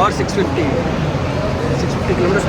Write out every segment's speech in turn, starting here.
or 650 kilometers.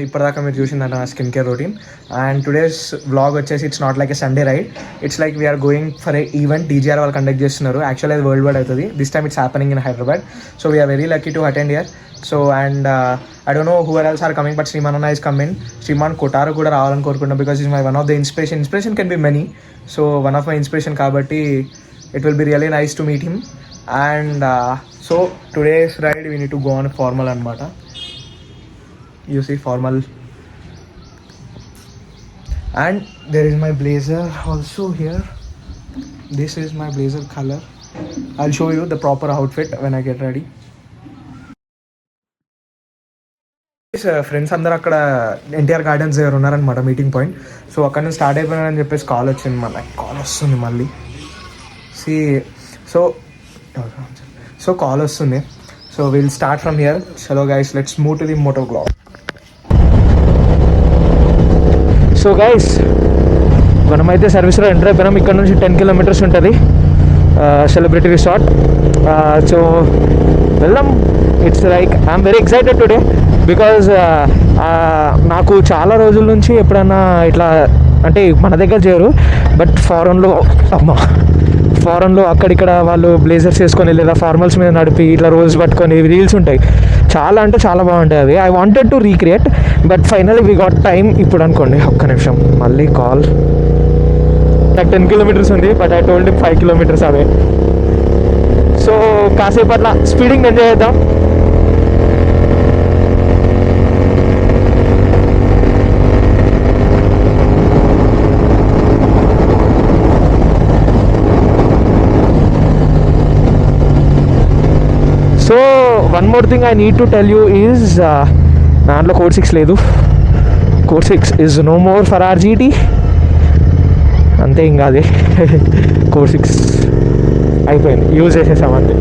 ఇప్పటిదాకా మీరు చూసిందంట నా skin care routine. And today's vlog వచ్చేసి it's not like a Sunday ride, it's like we're going for a event. DGR వాళ్ళు conduct చేస్తున్నారు. Actually అది వరల్డ్ వైడ్ అవుతుంది. This time it's happening in Hyderabad. So we're very lucky to attend here. So and I don't know who else are coming, but Sriman అన్న is coming. Sriman Kotaru కూడా రావాలని కోరుకుంటున్నాం, because is my one of the inspiration can be many. So one of my inspiration కాబట్టి it will be really nice to meet him. And so today's ride we need to go on formal అనమాట. You see formal, and there is my blazer also here. This is my blazer color. I'll show you the proper outfit when I get ready. Friends అందరు అక్కడ NTR gardens దగ్గర ఉన్నారనమాట, meeting point. So అక్కడ నుంచి start అయిపోయినారని చెప్పేసి call వచ్చింది, మళ్ళీ call వస్తుంది మళ్ళీ. సో కాల్ వస్తుంది. So will start from here. చలో guys, let's move to the moto blog. So guys, మనమైతే సర్వీస్లో ఎంటర్ అయిపోయినాం. ఇక్కడ నుంచి 10 kilometers ఉంటుంది సెలబ్రిటీ రిసార్ట్. సో వెళ్దాం. It's like I'm very excited today, because నాకు చాలా రోజుల నుంచి ఎప్పుడన్నా ఇట్లా అంటే మన దగ్గర చేయరు, బట్ ఫారెన్లో అక్కడిక్కడ వాళ్ళు బ్లేజర్స్ వేసుకొని లేదా ఫార్మల్స్ మీద నడిపి ఇట్లా రోజు పట్టుకొని రీల్స్ ఉంటాయి. చాలా అంటే చాలా బాగుంటాయి అవి. I wanted to recreate, but finally we got time. ఇప్పుడు అనుకోండి, ఒక్క నిమిషం, మళ్ళీ కాల్. నాకు 10 kilometers ఉంది, but I told 5 kilometers away. So కాసేపు అట్లా స్పీడింగ్ ఎంజాయ్ చేద్దాం. So one more thing I need to tell you is, దాంట్లో కోడ్ 6 లేదు. Code 6 is no more for R GT. అంతే, ఇంకా అది కోడ్ 6 అయిపోయింది, యూజ్ చేసేసామంతే.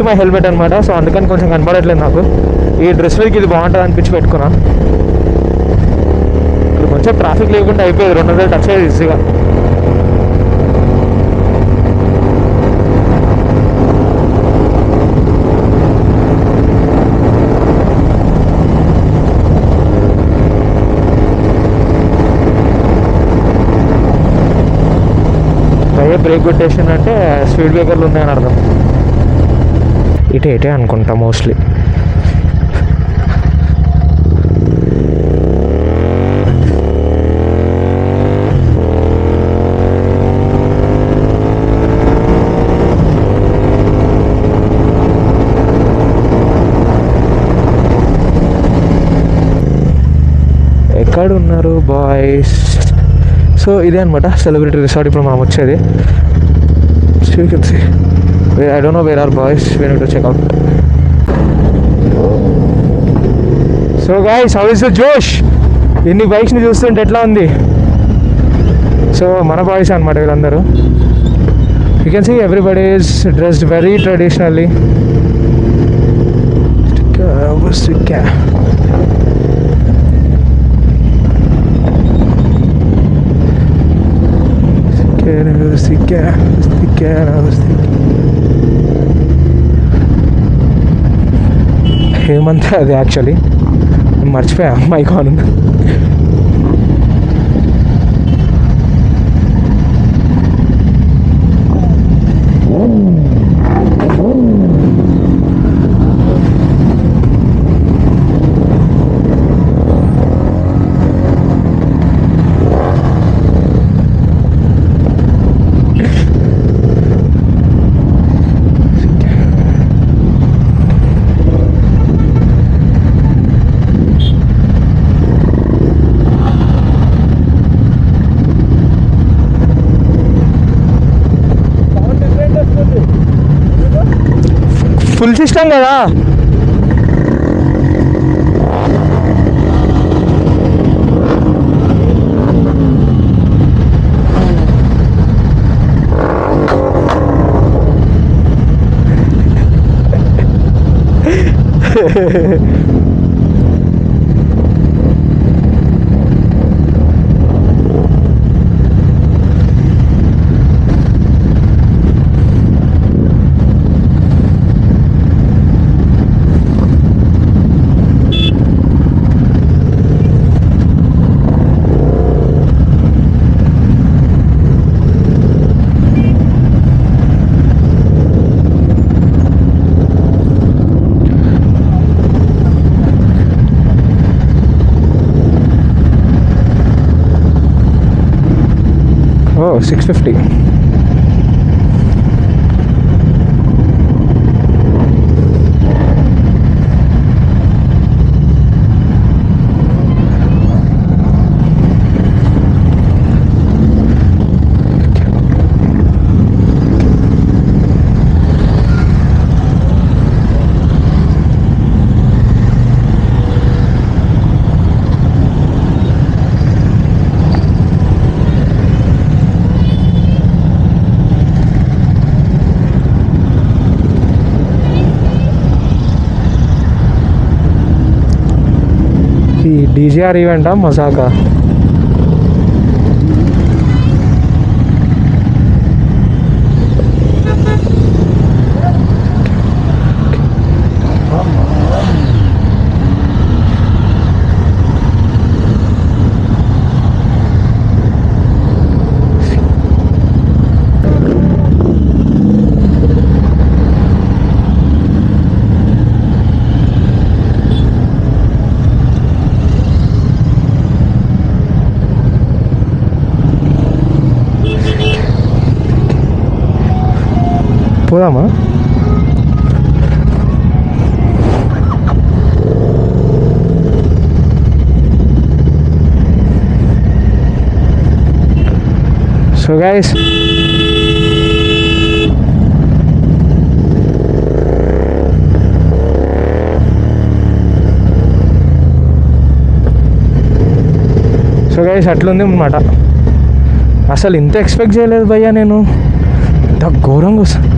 మై హెల్మెట్ అనమాట. సో అందుకని కొంచెం కనపడట్లేదు నాకు. ఈ డ్రెస్ మీదకి ఇది బాగుంటుంది అనిపించి పెట్టుకున్నా. ఇక్కడ కొంచెం ట్రాఫిక్ లేకుండా అయిపోయేది, 200 టచ్ అయ్యేది ఈజీగా. బ్రేక్ కొట్టేసిందంటే స్పీడ్ బ్రేకర్లు ఉన్నాయని అర్థం. ఇటే అనుకుంటా మోస్ట్లీ. ఎక్కడ ఉన్నారు బాయ్స్? సో ఇదే అనమాట సెలబ్రిటీ రిసార్ట్ ఇప్పుడు మనం వచ్చేది. So you can see, I don't know where our boys, we need to check out. So guys, how is the Josh? ఎన్ని బైక్స్ని చూస్తుంటే ఎట్లా ఉంది. సో మన బాయ్స్ అనమాట వీళ్ళందరూ. You can see everybody is dressed very traditionally. Hemant అది actually మర్చిపోయా mic on. Full system కదా. Oh, 650. ఈ డీజీఆర్ ఈవెంటా మజాకా? పోదామా? సో గైస్ అట్లుంది అన్నమాట. అసలు ఇంత ఎక్స్పెక్ట్ చేయలేదు భయ్యా నేను. ఇంత ఘోరంగా వస్తుంది.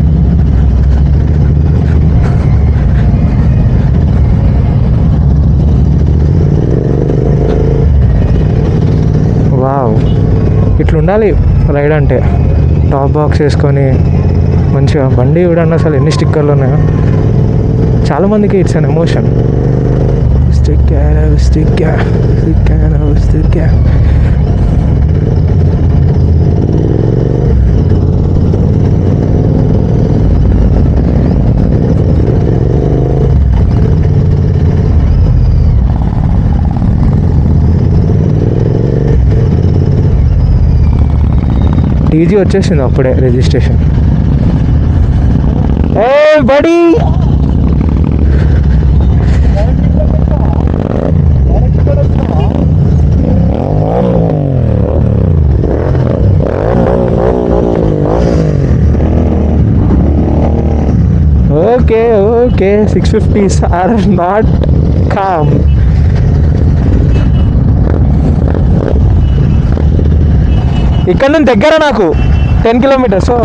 వావ్, ఇట్లుండాలి రైడ్ అంటే. టాప్ బాక్స్ వేసుకొని మంచిగా బండి చూడండి అసలు ఎన్ని స్టిక్కర్లు ఉన్నాయో. చాలామందికి ఇట్స్ అన్ ఎమోషన్. టీజీ వచ్చేసింది అప్పుడే రిజిస్ట్రేషన్. ఏ buddy, okay 650s are not calm. ఇక్కడ నుంచి దగ్గర నాకు 10 kilometers. సో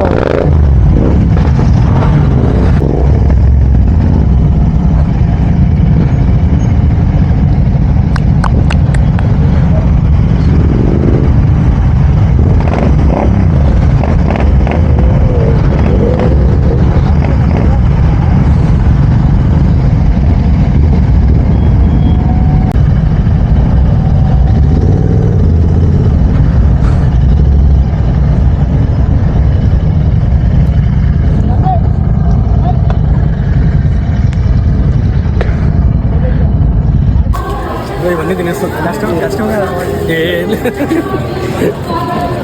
ఇవన్నీ తినేస్తాం. కష్టం కదా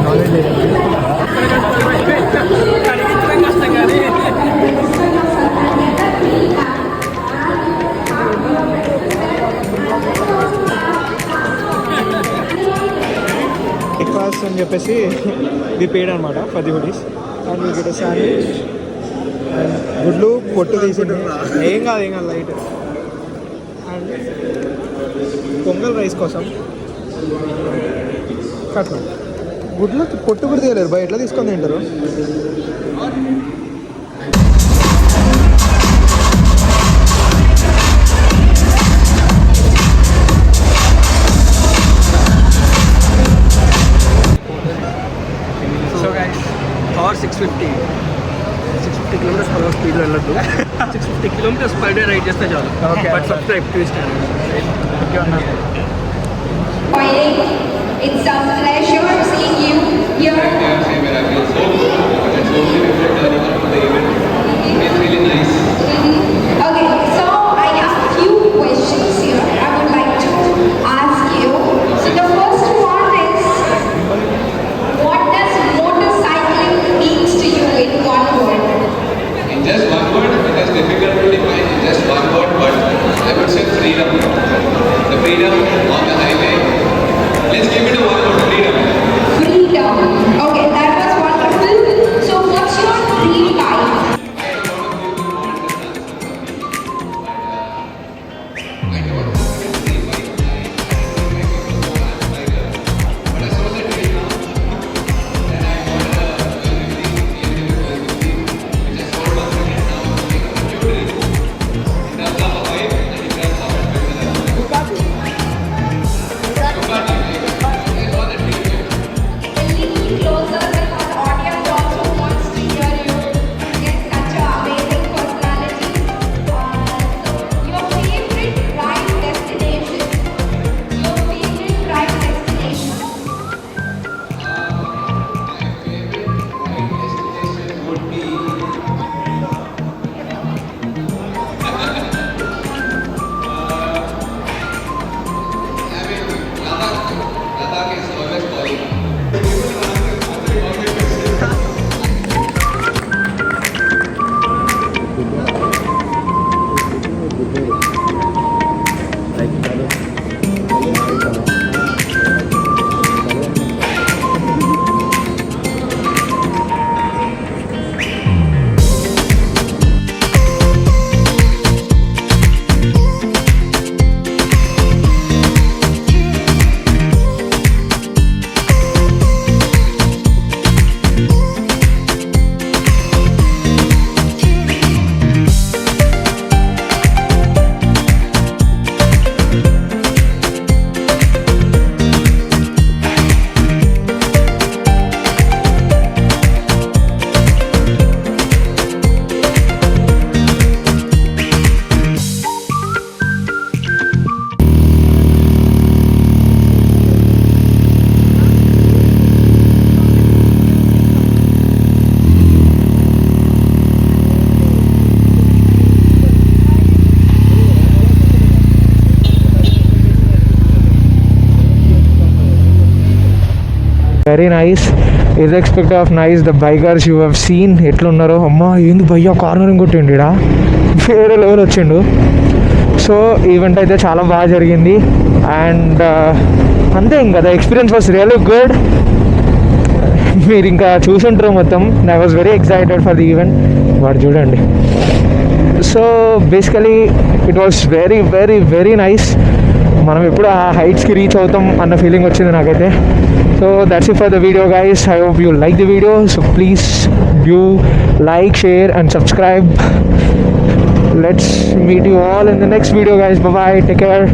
నాలెడ్జ్ లేదు కష్టం కానీ బ్రేక్ఫాస్ట్ అని చెప్పేసి ది పేడ్ అనమాట 10 hoodies and we get sandwich and గుడ్లు పొట్టు తీసింది. ఏం కాదు లైట్. అండ్ పొంగల్ రైస్ కోసం కట్నం. గుడ్లు పొట్టు కూడా తీయలేరు బయట, ఎట్లా తీసుకొని తింటారు? So guys power 650 kilometers per hour స్పీడ్లో వెళ్ళొద్దు. 650 kilometers per day రైడ్ చేస్తే చాలు. But subscribe to channel. It's a pleasure seeing you here. It's really nice. Okay, so I have few questions here. I would like to ask you. So the first one is, what does motorcycling means to you in one word? In just one word, it is difficult to define in just one word, but I would say freedom. The freedom on the highway. Let's give it a one word, freedom. Freedom. Okay, that was wonderful. So what's your dream bike? Very nice, irrespective of nice. The bikers you have seen ఎట్లున్నారో. అమ్మ ఏంది భయ్యా cornering కొట్టిండు, ఇడా వేరే level వచ్చిండు. So event అయితే చాలా బాగా జరిగింది అండ్ అంతే. ఇంకా the experience was really good. మీరు ఇంకా చూసుంటారు మొత్తం. I was very excited for the event. వాడు చూడండి. So basically it was very very very nice. మనం ఎప్పుడు ఆ హైట్స్కి రీచ్ అవుతాం అన్న ఫీలింగ్ వచ్చింది నాకైతే. So that's it for the video guys. I hope you like the video. So please do like, share and subscribe. Let's meet you all in the next video guys. Bye bye, take care.